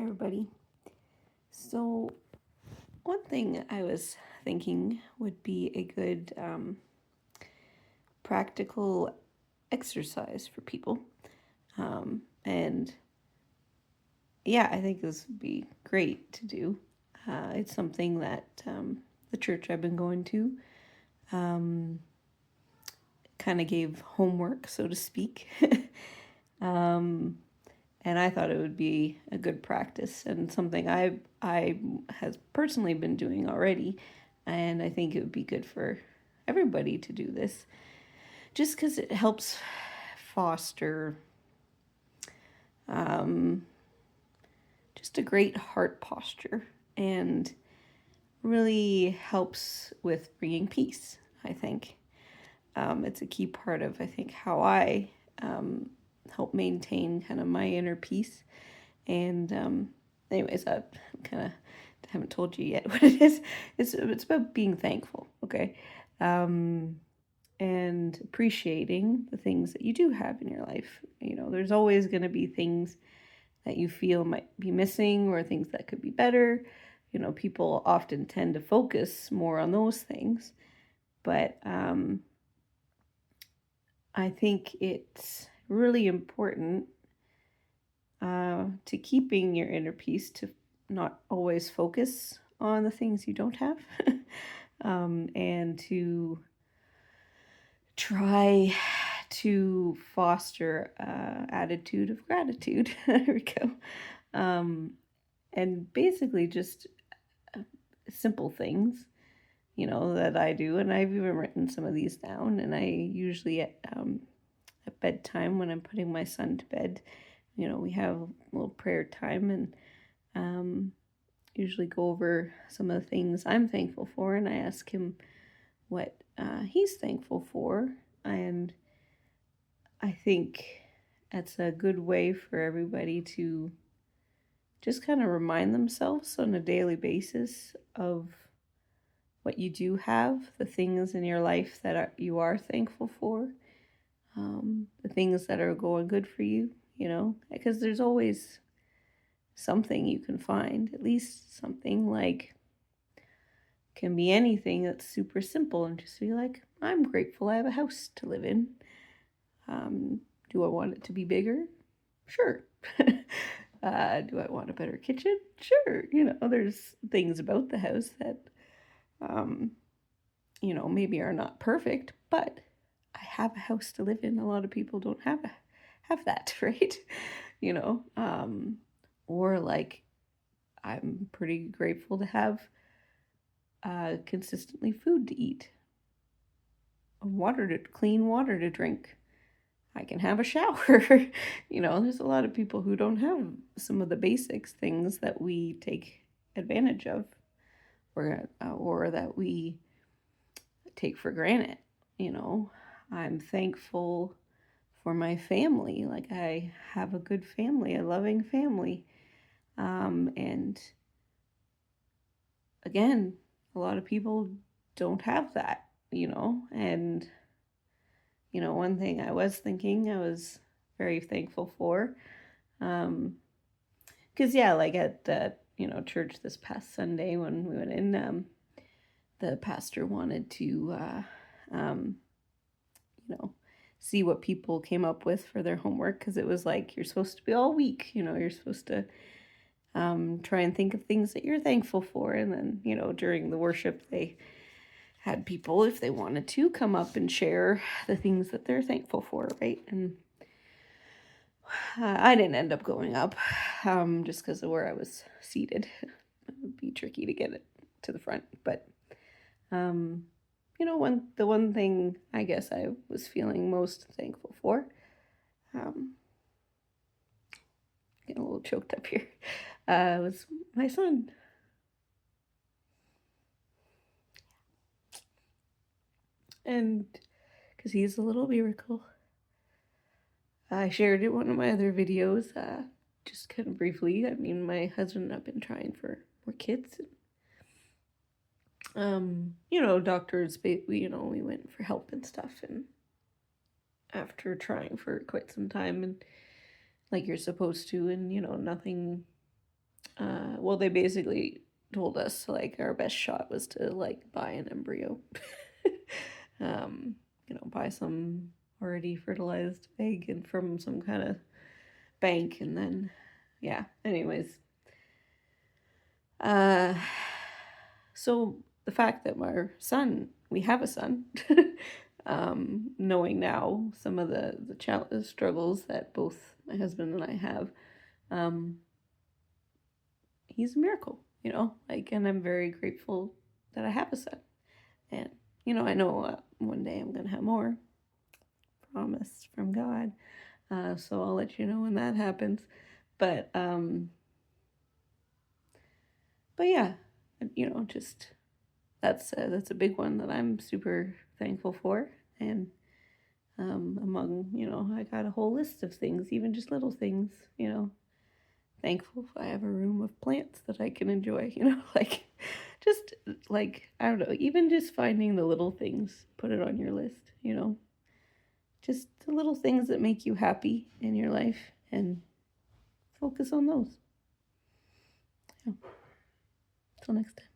everybody. So, one thing I was thinking would be a good practical exercise for people. And yeah, I think this would be great to do. It's something that the church I've been going to um, kind of gave homework, so to speak. um, and I thought it would be a good practice and something I has personally been doing already, and I think it would be good for everybody to do this, just because it helps foster um, just a great heart posture and really helps with bringing peace. I think it's a key part of how I um, help maintain kind of my inner peace. And anyways, I kind of haven't told you yet what it is. It's about being thankful, okay, um, and appreciating the things that you do have in your life. There's always going to be things that you feel might be missing or things that could be better. People often tend to focus more on those things, but I think it's really important to keeping your inner peace to not always focus on the things you don't have, and to try to foster attitude of gratitude. There we go. Um, and basically just uh, simple things, that I do. And I've even written some of these down. And I usually at bedtime when I'm putting my son to bed, we have a little prayer time and um, usually go over some of the things I'm thankful for, and I ask him what he's thankful for. And I think that's a good way for everybody to just kind of remind themselves on a daily basis of what you do have, the things in your life that you are thankful for, the things that are going good for you, because there's always something you can find, at least something like can be anything that's super simple and just be like, I'm grateful I have a house to live in. Do I want it to be bigger? Sure. Do I want a better kitchen? Sure. There's things about the house that, um, maybe are not perfect, but I have a house to live in. A lot of people don't have that, right? You know, um, or like I'm pretty grateful to have consistently food to eat, clean water to drink. I can have a shower. There's a lot of people who don't have some of the basics things that we take advantage of, or that we take for granted. You know, I'm thankful for my family. Like I have a good family, a loving family. And again, a lot of people don't have that, and one thing I was thinking I was very thankful for. Because, yeah, like at the, church this past Sunday when we went in, the pastor wanted to, um, you know, see what people came up with for their homework because it was like you're supposed to be all week, you're supposed to try and think of things that you're thankful for. And then, during the worship, they had people, if they wanted to, come up and share the things that they're thankful for, right? And I didn't end up going up just because of where I was seated. It would be tricky to get it to the front. But, um, the one thing I guess I was feeling most thankful for, um, getting a little choked up here, was my son. And because he's a little miracle. I shared it in one of my other videos, just kind of briefly. I mean, my husband and I've been trying for more kids. Doctors, we went for help and stuff. And after trying for quite some time, and like you're supposed to, and, nothing Well, they basically told us like our best shot was to like buy an embryo. um, buy some already fertilized egg and from some kind of bank, and then yeah. Anyways, uh, so the fact that we have a son, knowing now some of the struggles that both my husband and I have, um, he's a miracle, like, and I'm very grateful that I have a son. And, I know one day I'm going to have more, promised from God. So I'll let you know when that happens. But, but yeah, just that's a big one that I'm super thankful for. And among, I got a whole list of things, even just little things, thankful I have a room of plants that I can enjoy, like just like, I don't know, even just finding the little things, put it on your list, just the little things that make you happy in your life and focus on those. Yeah. Till next time.